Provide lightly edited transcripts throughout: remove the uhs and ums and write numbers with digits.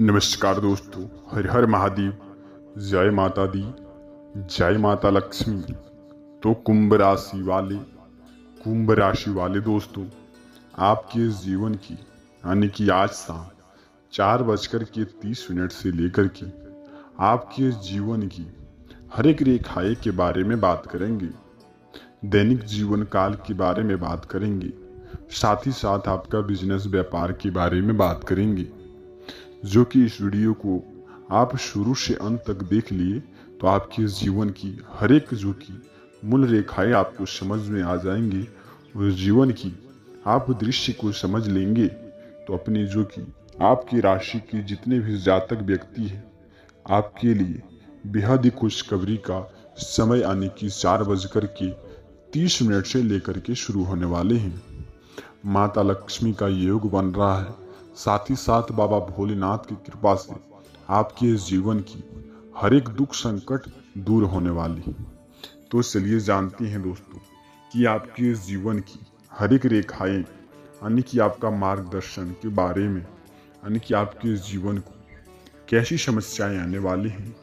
नमस्कार दोस्तों, हर हर महादेव। जय माता दी, जय माता लक्ष्मी। तो कुंभ राशि वाले दोस्तों, आपके जीवन की यानी कि आज शाम 4:30 से लेकर के आपके जीवन की हर एक रेखाएं के बारे में बात करेंगे। दैनिक जीवन काल के बारे में बात करेंगे, साथ ही साथ आपका बिजनेस व्यापार के बारे में बात करेंगे। जो कि इस वीडियो को आप शुरू से अंत तक देख लिए तो आपके जीवन की हर एक जो की मूल रेखाएं आपको समझ में आ जाएंगी और जीवन की आप दृश्य को समझ लेंगे तो अपनी जो कि आपकी राशि के जितने भी जातक व्यक्ति हैं, आपके लिए बेहद ही खुशखबरी का समय आने की 4:30 से लेकर के शुरू होने वाले हैं। माता लक्ष्मी का योग बन रहा है, साथ ही साथ बाबा भोलेनाथ की कृपा से आपके जीवन की हर एक दुख संकट दूर होने वाली। तो चलिए जानते हैं दोस्तों कि आपके जीवन की हर एक रेखाएं यानी कि आपका मार्गदर्शन के बारे में, यानी कि आपके जीवन को कैसी समस्याएं आने वाली हैं।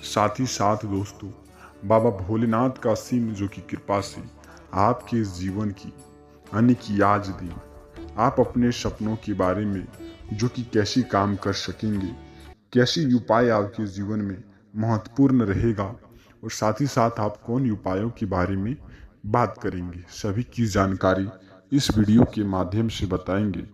साथ ही साथ दोस्तों बाबा भोलेनाथ का असीम जो की कृपा से आपके जीवन की यानी कि आज दिन आप अपने सपनों के बारे में जो कि कैसी काम कर सकेंगे, कैसी उपाय आपके जीवन में महत्वपूर्ण रहेगा और साथ ही साथ आप कौन उपायों के बारे में बात करेंगे, सभी की जानकारी इस वीडियो के माध्यम से बताएंगे।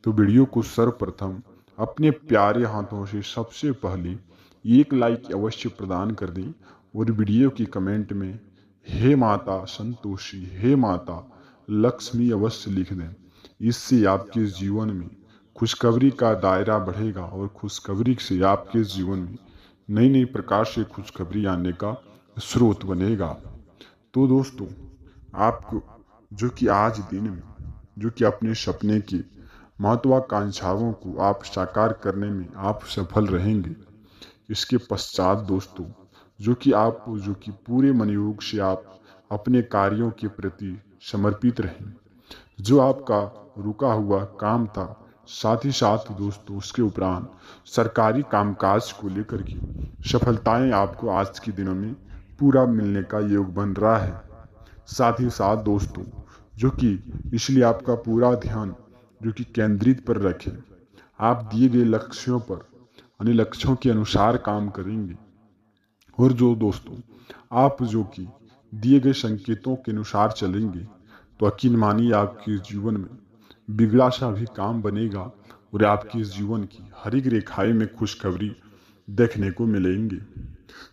तो वीडियो को सर्वप्रथम अपने प्यारे हाथों से सबसे पहले एक लाइक अवश्य प्रदान कर दें और वीडियो की कमेंट में हे माता संतोषी, हे माता लक्ष्मी अवश्य लिख दें। इससे आपके जीवन में खुशखबरी का दायरा बढ़ेगा और खुशखबरी से आपके जीवन में नई नई प्रकार से खुशखबरी आने का स्रोत बनेगा। तो दोस्तों आपको जो कि आज दिन में जो कि अपने सपने की महत्वाकांक्षाओं को आप साकार करने में आप सफल रहेंगे। इसके पश्चात दोस्तों जो कि आप जो कि पूरे मनयोग से आप अपने कार्यों के प्रति समर्पित रहें। जो आपका रुका हुआ काम था, साथ ही साथ दोस्तों उसके उपरांत सरकारी कामकाज को लेकर के सफलताएं आपको आज के दिनों में पूरा मिलने का योग बन रहा है। साथ ही साथ दोस्तों जो कि इसलिए आपका पूरा ध्यान जो कि केंद्रित पर रखें, आप दिए गए लक्ष्यों पर यानी लक्ष्यों के अनुसार काम करेंगे और जो दोस्तों आप जो कि दिए गए संकेतों के अनुसार चलेंगे तो यकीन मानिए आपके जीवन में बिगड़ा सा भी काम बनेगा और आपके जीवन की हर एक रेखाएं में खुशखबरी देखने को मिलेंगे।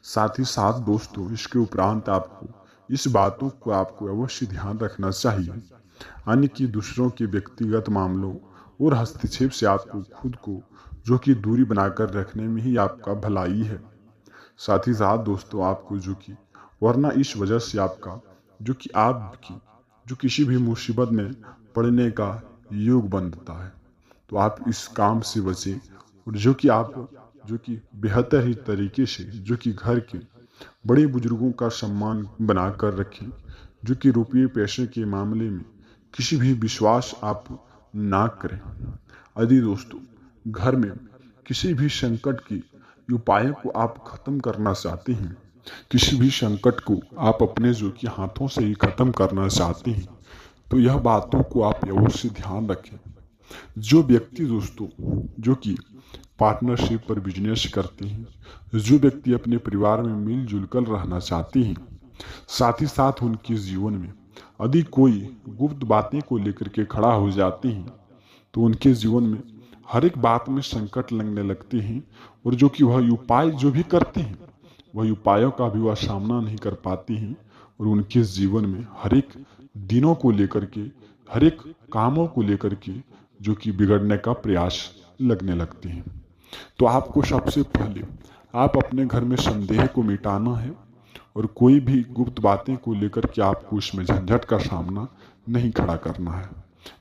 साथ ही साथ दोस्तों इसके उपरांत आपको इस बातों को आपको अवश्य ध्यान रखना चाहिए, यानी कि दूसरों के व्यक्तिगत मामलों और हस्तक्षेप से आपको खुद को जो कि दूरी बनाकर रखने में ही आपका भलाई है। साथ ही साथ दोस्तों आपको जो कि वरना इस वजह से आपका जो कि आपकी जो किसी भी मुसीबत में पड़ने का योग बनता है, तो आप इस काम से बचें और जो कि आप जो कि बेहतर ही तरीके से जो कि घर के बड़े बुजुर्गों का सम्मान बनाकर रखें। जो कि रुपये पैसे के मामले में किसी भी विश्वास आप ना करें। यदि दोस्तों घर में किसी भी संकट की उपायों को आप खत्म करना चाहते हैं, किसी भी संकट को आप अपने जो कि हाथों से ही खत्म करना चाहते हैं, तो यह बातों को आप अवश्य ध्यान रखें। जो व्यक्ति दोस्तों जो कि पार्टनरशिप पर बिजनेस करते हैं, जो व्यक्ति अपने परिवार में मिलजुल कर रहना चाहते हैं, साथ ही साथ उनके जीवन में यदि कोई गुप्त बातें को लेकर के खड़ा हो जाते हैं तो उनके जीवन में हर एक बात में संकट लगने लगते हैं और जो कि वह उपाय जो भी करते हैं वह उपायों का भी वह सामना नहीं कर पाते हैं और उनके जीवन में हर एक दिनों को लेकर के, हर एक कामों को लेकर के जो कि बिगड़ने का प्रयास लगने लगते हैं। तो आपको सबसे पहले आप अपने घर में संदेह को मिटाना है और कोई भी गुप्त बातें को लेकर के आपको इसमें झंझट का सामना नहीं खड़ा करना है,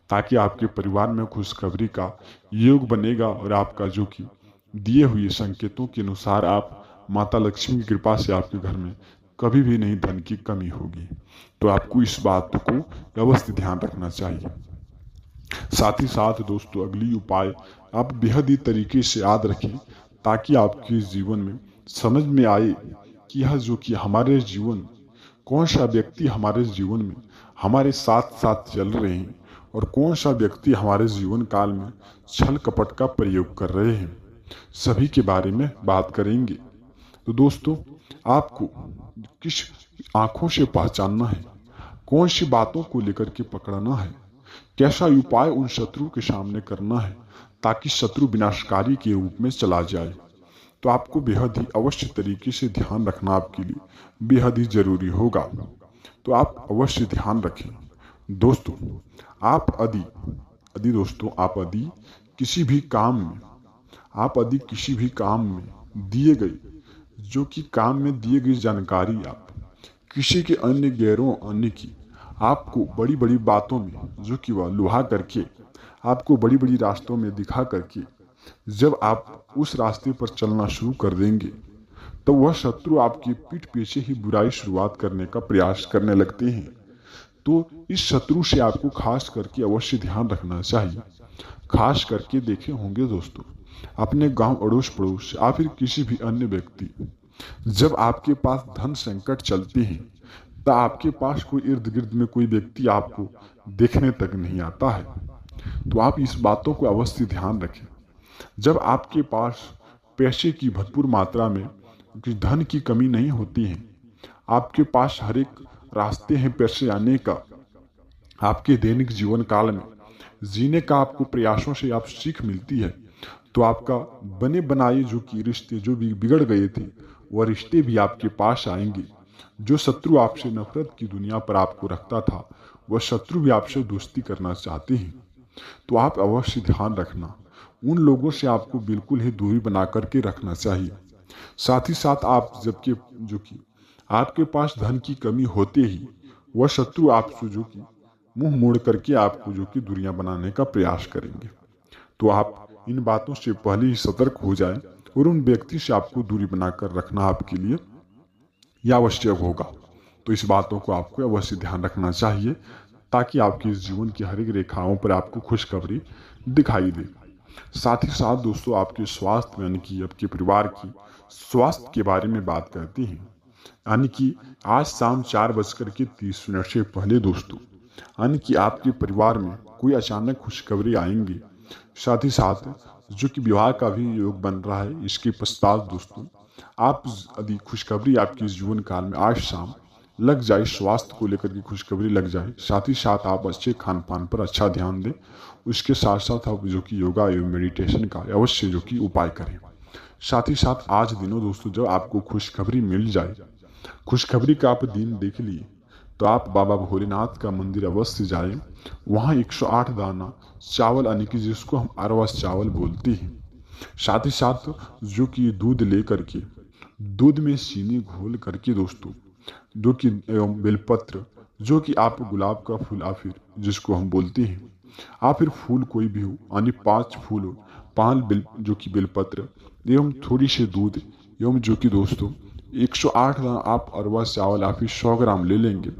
ताकि आपके परिवार में खुशखबरी का योग बनेगा और आपका जो कि दिए हुए संकेतों के अनुसार आप माता लक्ष्मी की कृपा से आपके घर में कभी भी नहीं धन की कमी होगी। तो आपको इस बात को अवश्य ध्यान रखना चाहिए। साथ ही साथ दोस्तों अगली उपाय आप बेहद ही तरीके से याद रखें ताकि आपके जीवन में समझ में आए कि यह जो कि हमारे जीवन, कौन सा व्यक्ति हमारे जीवन में हमारे साथ साथ चल रहे हैं और कौन सा व्यक्ति हमारे जीवन काल में छल कपट का प्रयोग कर रहे हैं, सभी के बारे में बात करेंगे। तो दोस्तों, आपको किस आंखों से पहचानना है, कौन सी बातों को लेकर के पकड़ना है, कैसा उपाय उन शत्रु के सामने करना है ताकि शत्रु विनाशकारी के रूप में चला जाए, तो आपको बेहद ही अवश्य तरीके से ध्यान रखना आपके लिए बेहद ही जरूरी होगा। तो आप अवश्य ध्यान रखें दोस्तों। आप यदि किसी भी काम में दिए गए काम में दिए गई जानकारी आप किसी के अन्य गैरों अन्य की आपको बड़ी बड़ी बातों में जो कि वह लुहा करके आपको बड़ी बड़ी रास्तों में दिखा करके जब आप उस रास्ते पर चलना शुरू कर देंगे, तो वह शत्रु आपकी पीठ पीछे ही बुराई शुरुआत करने का प्रयास करने लगते हैं। तो इस शत्रु से आपको खास करके अवश्य ध्यान रखना चाहिए। खास करके देखे होंगे दोस्तों, अपने गांव अड़ोस पड़ोस या फिर किसी भी अन्य व्यक्ति, जब आपके पास धन संकट चलते हैं तो आपके पास कोई इर्द गिर्द में कोई व्यक्ति आपको देखने तक नहीं आता है। तो आप इस बातों को अवश्य ध्यान रखें। जब आपके पास पैसे की भरपूर मात्रा में धन की कमी नहीं होती है, आपके पास हर एक रास्ते हैं पैसे आने का, आपके दैनिक जीवन काल में जीने का आपको प्रयासों से आप सीख मिलती है, तो आपका बने बनाए जो कि रिश्ते जो भी बिगड़ गए थे वह रिश्ते भी आपके पास आएंगे। जो शत्रु आपसे नफरत की दुनिया पर आपको रखता था, वह शत्रु भी आपसे दोस्ती करना चाहते हैं। तो आप अवश्य ध्यान रखना, उन लोगों से आपको बिल्कुल ही दूरी बना करके रखना चाहिए। साथ ही साथ आप जबकि जो कि आपके पास धन की कमी होते ही वह शत्रु आपसे जो कि मुंह मोड़ करके आपको जो कि दूरियां बनाने का प्रयास करेंगे। तो आप इन बातों से पहले ही सतर्क हो जाएं और उन व्यक्ति से आपको दूरी बनाकर रखना आपके लिए यह आवश्यक होगा। तो इस बातों को आपको अवश्य ध्यान रखना चाहिए ताकि आपके इस जीवन की हर एक रेखाओं पर आपको खुशखबरी दिखाई दे। साथ ही साथ दोस्तों, आपके स्वास्थ्य यानी कि आपके परिवार की स्वास्थ्य के बारे में बात करते हैं, यानी कि आज शाम 4:30 से पहले दोस्तों, यानी कि आपके परिवार में कोई अचानक खुशखबरी आएंगी। साथ ही साथ जो कि विवाह का भी योग बन रहा है, इसके पश्चात दोस्तों आप यदि खुशखबरी आपके जीवन काल में आज शाम लग जाए, स्वास्थ्य को लेकर की खुशखबरी लग जाए, साथ ही साथ आप अच्छे खान पान पर अच्छा ध्यान दें। उसके साथ साथ आप जो कि योगा एवं मेडिटेशन का अवश्य जो कि उपाय करें। साथ ही साथ आज दिनों दोस्तों जब आपको खुशखबरी मिल जाए, खुशखबरी का आप दिन देख लिए, तो आप बाबा भोलेनाथ का मंदिर अवश्य जाएं। वहाँ 108 दाना चावल यानी कि जिसको हम अरवा चावल बोलते हैं, साथ ही साथ जो कि दूध ले करके दूध में चीनी घोल करके दोस्तों जो कि एवं बेलपत्र जो कि आप गुलाब का फूल या फिर जिसको हम बोलते हैं या फिर फूल कोई भी हो, यानी 5 फूल हो, 5 जो कि बेलपत्र एवं थोड़ी से दूध एवं जो कि दोस्तों 108 दाना आप अरवा चावल या फिर 100 ग्राम ले लेंगे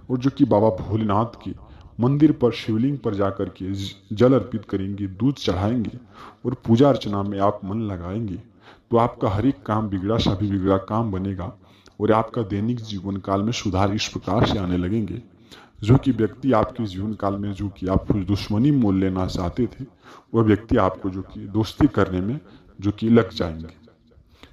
और जो कि बाबा भोलेनाथ के मंदिर पर शिवलिंग पर जाकर के जल अर्पित करेंगे, दूध चढ़ाएंगे और पूजा अर्चना में आप मन लगाएंगे, तो आपका हर एक काम बिगड़ा सा भी बिगड़ा काम बनेगा और आपका दैनिक जीवन काल में सुधार इस प्रकार से आने लगेंगे। जो कि व्यक्ति आपके जीवन काल में जो कि आप दुश्मनी मोल लेना चाहते थे, वह व्यक्ति आपको जो कि दोस्ती करने में जो कि लग जाएंगे।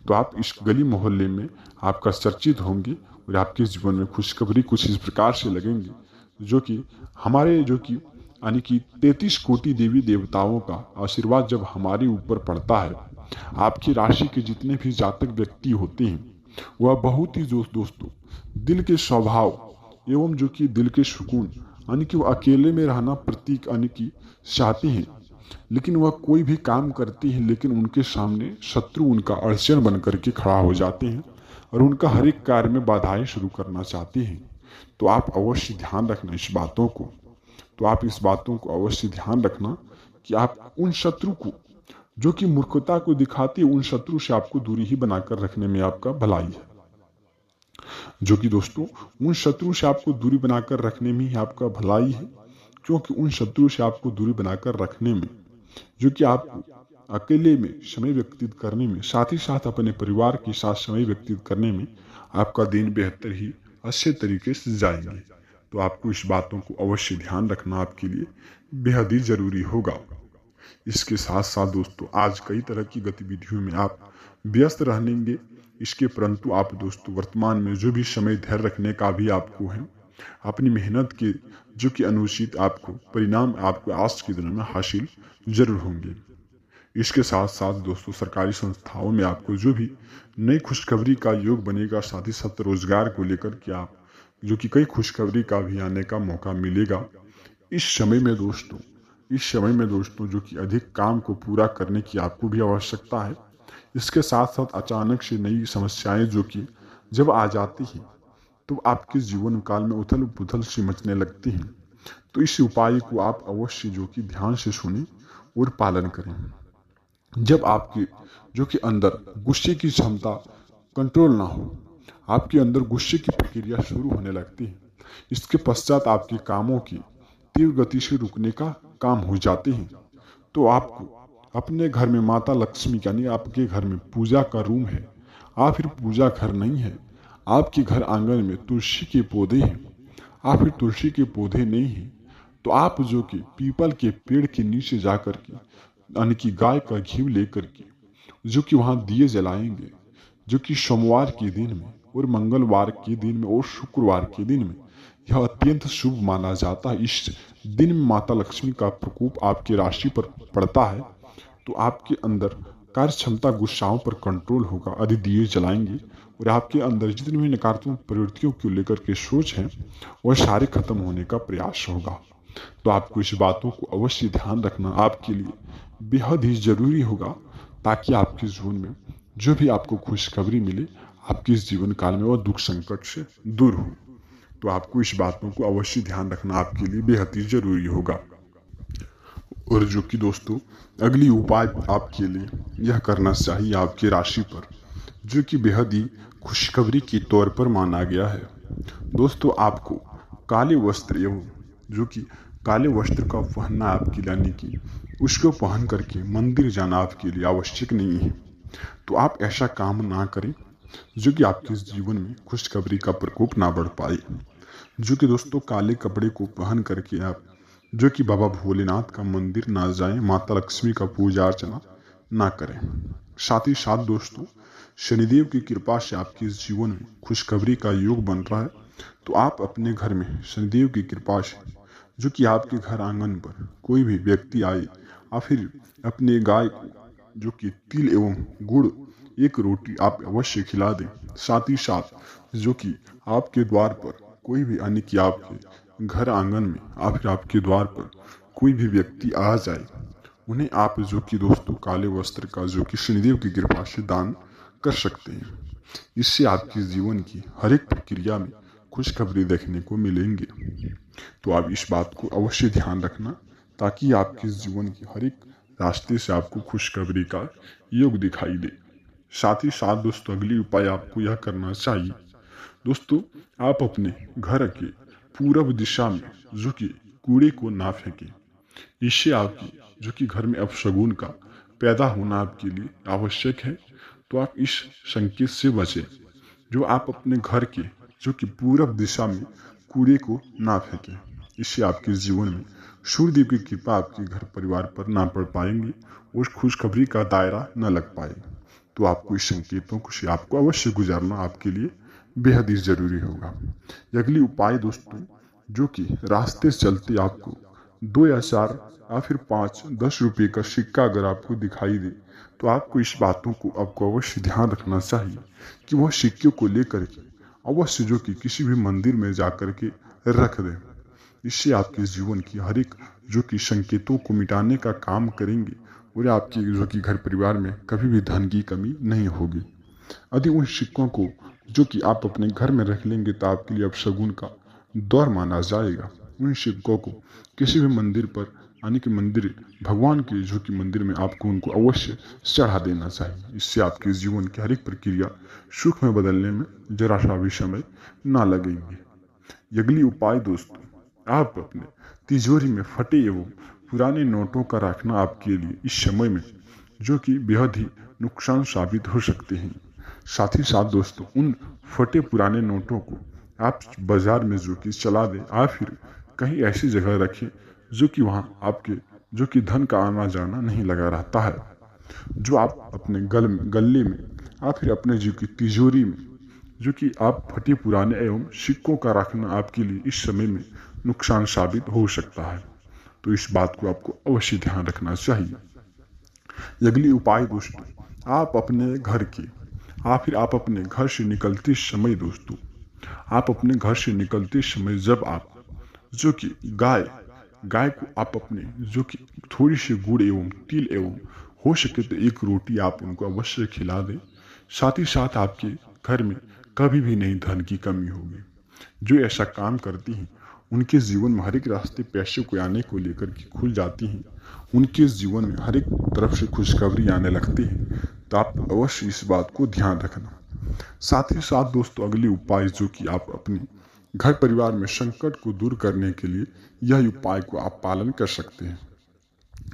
तो आप इस गली मोहल्ले में आपका चर्चित होंगे और आपके जीवन में खुशखबरी कुछ इस प्रकार से लगेंगे, जो कि हमारे जो कि यानी कि 33 कोटि देवी देवताओं का आशीर्वाद जब हमारे ऊपर पड़ता है, आपकी राशि के जितने भी जातक व्यक्ति होते हैं वह बहुत ही दोस्तों दिल के स्वभाव एवं जो कि दिल के सुकून यानी कि वह अकेले में रहना प्रतीक यानी कि चाहते हैं, लेकिन वह कोई भी काम करते हैं लेकिन उनके सामने शत्रु उनका अड़चन बन करके खड़ा हो जाते हैं और उनका हर एक कार्य में बाधाएं शुरू करना चाहते हैं। तो आप अवश्य ध्यान रखना इस बातों को। तो आप इस बातों को अवश्य ध्यान रखना कि आप उन शत्रु को जो कि मूर्खता को दिखाते हैं, उन शत्रु से आपको दूरी ही बनाकर रखने में आपका भलाई है। जो कि दोस्तों उन शत्रु से आपको दूरी बनाकर रखने में ही आपका भलाई है, क्योंकि उन शत्रु से आपको दूरी बनाकर रखने में जो कि आप अकेले में समय व्यतीत करने में, साथ ही साथ अपने परिवार के साथ समय व्यतीत करने में आपका दिन बेहतर ही अच्छे तरीके से जाएंगे। तो आपको इस बातों को अवश्य ध्यान रखना आपके लिए बेहद ही जरूरी होगा। इसके साथ साथ दोस्तों, आज कई तरह की गतिविधियों में आप व्यस्त रहेंगे। इसके परंतु आप दोस्तों वर्तमान में जो भी समय धैर्य रखने का भी आपको है, अपनी मेहनत के जो कि अनुचित आपको परिणाम आपको आज के दिनों में हासिल जरूर होंगे। इसके साथ साथ दोस्तों, सरकारी संस्थाओं में आपको जो भी नई खुशखबरी का योग बनेगा, साथ ही साथ रोजगार को लेकर के आप जो कि कई खुशखबरी का भी आने का मौका मिलेगा। इस समय में दोस्तों जो कि अधिक काम को पूरा करने की आपको भी आवश्यकता है। इसके साथ साथ अचानक से नई समस्याएं जो कि जब आ जाती हैं तो आपके जीवन काल में उथल पुथल सी मचने लगती हैं। तो इस उपाय को आप अवश्य जो कि ध्यान से सुने और पालन करें। जब आपके जो कि अंदर गुस्से की क्षमता कंट्रोल ना हो, आपके अंदर गुस्से की प्रक्रिया शुरू होने लगती है। इसके पश्चात आपके कामों की तीव्र गति से रुकने का काम हो जाते हैं। तो आपको अपने घर में माता लक्ष्मी यानी आपके घर में पूजा का रूम है, आप फिर पूजा घर नहीं है, आपके घर आंगन में तुलसी के पौधे हैं, आप फिर तुलसी के पौधे नहीं हैं, तो आप जो कि पीपल के पेड़ के नीचे जाकर के यानी कि गाय का घी लेकर के जो कि वहाँ दिए जलाएंगे, जो कि सोमवार के दिन में और मंगलवार के दिन में और शुक्रवार के दिन में यह अत्यंत शुभ माना जाता है। इस दिन में माता लक्ष्मी का प्रकोप आपकी राशि पर पड़ता है, तो आपके अंदर कार्य क्षमता गुस्साओं पर कंट्रोल होगा। अधिक दिए जलाएंगे और आपके अंदर जितनी भी नकारात्मक प्रवृत्तियों को लेकर के सोच है वह सारे खत्म होने का प्रयास होगा। तो आपको इस बातों को अवश्य ध्यान रखना आपके लिए बेहद ही जरूरी होगा, ताकि आपके जीवन में जो भी आपको खुशखबरी मिले, आपके इस जीवन काल में वह दुख संकट से दूर हो। तो आपको इस बातों को अवश्य ध्यान रखना आपके लिए बेहद ही जरूरी होगा। और जो कि दोस्तों अगली उपाय आपके लिए यह करना चाहिए आपकी राशि पर, जो कि बेहद ही खुशखबरी के तौर पर माना गया है। दोस्तों आपको काले वस्त्र एवं जो कि काले वस्त्र का पहनना आपके लिए, यानी कि उसको पहन करके मंदिर जाना आपके लिए आवश्यक नहीं है। तो आप ऐसा काम ना करें जो कि आपके जीवन में खुशखबरी का प्रकोप ना बढ़ पाए। जो कि दोस्तों काले कपड़े को पहन करके आप जो कि बाबा भोलेनाथ का मंदिर ना जाएं, माता लक्ष्मी का पूजा अर्चना ना करें। साथ ही साथ दोस्तों शनिदेव की कृपा से आपके जीवन में खुशखबरी का योग बन रहा है। तो आप अपने घर में शनिदेव की कृपा से जो कि आपके घर आंगन पर कोई भी व्यक्ति आए, या फिर अपने गाय को जो कि तिल एवं गुड़ एक रोटी आप अवश्य खिला दें। साथ ही साथ जो कि आपके द्वार पर कोई भी, यानी कि आपके घर आंगन में या फिर आपके द्वार पर कोई भी व्यक्ति आ जाए, उन्हें आप जो कि दोस्तों काले वस्त्र का जो कि शनिदेव की कृपा से दान कर सकते हैं। इससे आपके जीवन की हर एक प्रक्रिया में खुशखबरी देखने को मिलेंगे। तो आप इस बात को अवश्य ध्यान रखना, ताकि आपके जीवन की हर एक रास्ते से आपको खुशखबरी का योग दिखाई दे। साथ ही साथ दोस्तों अगली उपाय आपको यह करना चाहिए। दोस्तों आप अपने घर के पूर्व दिशा में जो कि कूड़े को ना फेंकें। इससे आपकी जो कि घर में अपशगुन का पैदा होना आपके लिए आवश्यक है। तो आप इस संकेत से बचें, जो आप अपने घर के जो कि पूर्व दिशा में कूड़े को ना फेंकें। इससे आपके जीवन में सूर्यदेव की कृपा आपके घर परिवार पर ना पड़ पाएंगी और खुशखबरी का दायरा न लग पाए। तो आपको इस संकेतों को से आपको अवश्य गुजारना आपके लिए बेहद ही जरूरी होगा। अगली उपाय दोस्तों, जो कि रास्ते से चलते आपको 2 या 4 या फिर 5, 10 रुपये का सिक्का अगर आपको दिखाई दे, तो आपको इस बातों को आपको अवश्य ध्यान रखना चाहिए कि वह सिक्के को लेकर के अवश्य जो कि किसी भी मंदिर में जाकर के रख दें। इससे आपके जीवन की हर एक जो कि संकेतों को मिटाने का काम करेंगे और आपके जो कि घर परिवार में कभी भी धन की कमी नहीं होगी। यदि उन सिक्कों को जो कि आप अपने घर में रख लेंगे तो आपके लिए अपशगुन का दौर माना जाएगा। उन सिक्कों को किसी भी मंदिर पर, यानी कि मंदिर भगवान के जो कि मंदिर में आपको उनको अवश्य चढ़ा देना चाहिए। इससे आपके जीवन की हर एक प्रक्रिया सुख में बदलने में जरा सा भी समय ना लगेंगे। अगली उपाय दोस्तों, आप अपने तिजोरी में फटे एवं पुराने नोटों का रखना आपके लिए इस समय में जो कि बेहद ही नुकसान साबित हो सकते हैं। साथ ही साथ दोस्तों, उन फटे पुराने नोटों को आप बाजार में जो कि चला दें, या फिर कहीं ऐसी जगह रखें जो कि वहाँ आपके जो कि धन का आना जाना नहीं लगा रहता है, जो आप अपने गले में या फिर अपने जो की तिजोरी में जो कि आप फटे पुराने एवं सिक्कों का रखना आपके लिए इस समय में नुकसान साबित हो सकता है। तो इस बात को आपको अवश्य ध्यान रखना चाहिए। अगली उपाय दोस्तों, आप अपने घर के या फिर आप अपने घर से निकलते समय दोस्तों, आप अपने घर से निकलते समय जब आप जो कि गाय को आप अपने जो कि थोड़ी सी गुड़ एवं तिल एवं हो सके तो एक रोटी आप उनको अवश्य खिला दें। साथ ही साथ आपके घर में कभी भी नहीं धन की कमी होगी। जो ऐसा काम करती हैं उनके जीवन में हर एक रास्ते पैसे को आने को लेकर के खुल जाती हैं, उनके जीवन में हर एक तरफ से खुशखबरी आने लगती है। तो आप अवश्य इस बात को ध्यान रखना। साथ ही साथ दोस्तों, अगली उपाय जो कि आप अपने घर परिवार में संकट को दूर करने के लिए यह उपाय को आप पालन कर सकते हैं।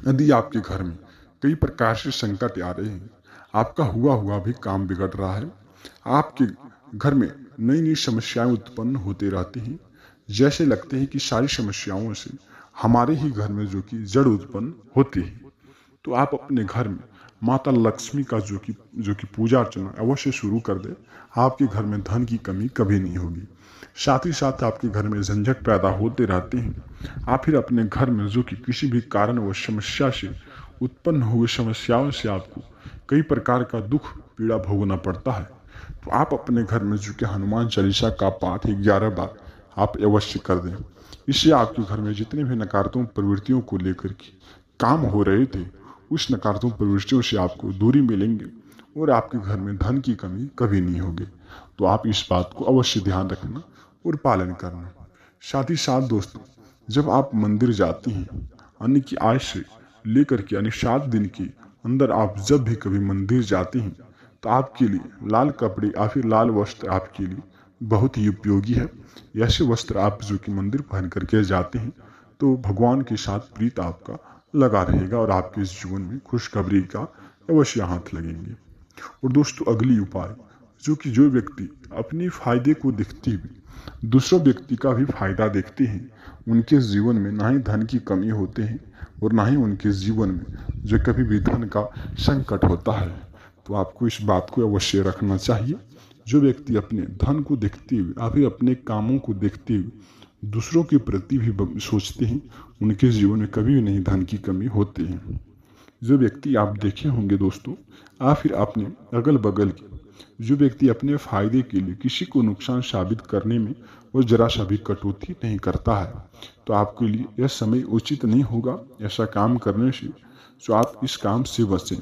यदि आपके घर में कई प्रकार से संकट आ रहे हैं, आपका हुआ भी काम बिगड़ रहा है, आपके घर में नई नई समस्याएं उत्पन्न होती रहती हैं, जैसे लगते हैं कि सारी समस्याओं से हमारे ही घर में जो कि जड़ उत्पन्न होती है, तो आप अपने घर में माता लक्ष्मी का जो कि पूजा अर्चना अवश्य शुरू कर दे। आपके घर में धन की कमी कभी नहीं होगी। साथ ही साथ आपके घर में झंझट पैदा होते रहते हैं, आप फिर अपने घर में जो कि किसी भी कारण व समस्या से उत्पन्न हुए समस्याओं से आपको कई प्रकार का दुख पीड़ा भोगना पड़ता है, तो आप अपने घर में जो कि हनुमान चालीसा का पाठ 11 बार आप अवश्य कर दें। इससे आपके घर में जितने भी नकारात्मक प्रवृत्तियों को लेकर के काम हो रहे थे, उस नकारात्मक प्रवृत्तियों से आपको दूरी मिलेंगे और आपके घर में धन की कमी कभी नहीं होगी। तो आप इस बात को अवश्य ध्यान रखना और पालन करना। साथ ही साथ दोस्तों, जब आप मंदिर जाते हैं, यानी कि आज से लेकर के यानी 7 दिन के अंदर आप जब भी कभी मंदिर जाते हैं, तो आपके लिए लाल कपड़े या फिर लाल वस्त्र आपके लिए बहुत ही उपयोगी है। ऐसे वस्त्र आप जो कि मंदिर पहन करके जाते हैं, तो भगवान के साथ प्रीत आपका लगा रहेगा और आपके जीवन में खुशखबरी का अवश्य हाथ लगेंगे। और दोस्तों, अगली उपाय जो व्यक्ति अपने फायदे को देखते हुए दूसरों व्यक्ति का भी फायदा देखते हैं, उनके जीवन में ना ही धन की कमी होते हैं और ना ही उनके जीवन में जो कभी भी धन का संकट होता है। तो आपको इस बात को अवश्य रखना चाहिए। जो व्यक्ति अपने धन को देखते हुए या फिर अपने कामों को देखते हुए दूसरों के प्रति भी सोचते हैं, उनके जीवन में कभी भी नहीं धन की कमी होती है। जो व्यक्ति आप देखे होंगे दोस्तों, या फिर अपने अगल बगल के जो व्यक्ति अपने फायदे के लिए किसी को नुकसान साबित करने में वो जरा सा भी कटौती नहीं करता है, तो आपके लिए यह समय उचित नहीं होगा ऐसा काम करने से। जो आप इस काम से बचें,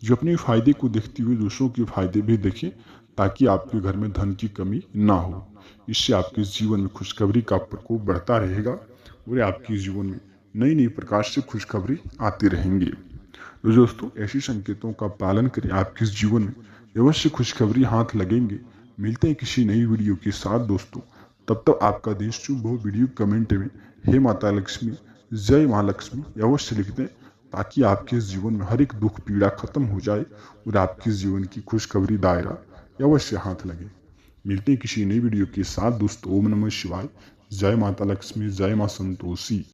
जो अपने फायदे को देखते हुए दूसरों के फायदे भी देखें, ताकि आपके घर में धन की कमी ना हो। इससे आपके जीवन में खुशखबरी का प्रकोप बढ़ता रहेगा और आपके जीवन में नई नई प्रकार से खुशखबरी आती रहेंगी। तो दोस्तों, ऐसी संकेतों का पालन करें, आपके जीवन में अवश्य खुशखबरी हाथ लगेंगे। मिलते हैं किसी नई वीडियो के साथ दोस्तों, तब तक आपका दिन शुभ हो। वीडियो कमेंट में हे माता लक्ष्मी, जय माँ लक्ष्मी अवश्य लिख दें, ताकि आपके जीवन में हर एक दुख पीड़ा खत्म हो जाए और आपके जीवन की खुशखबरी दायरा अवश्य हाथ लगे। मिलते हैं किसी नई वीडियो के साथ दोस्तों। ओम नमः शिवाय। जय माता लक्ष्मी, जय माँ संतोषी।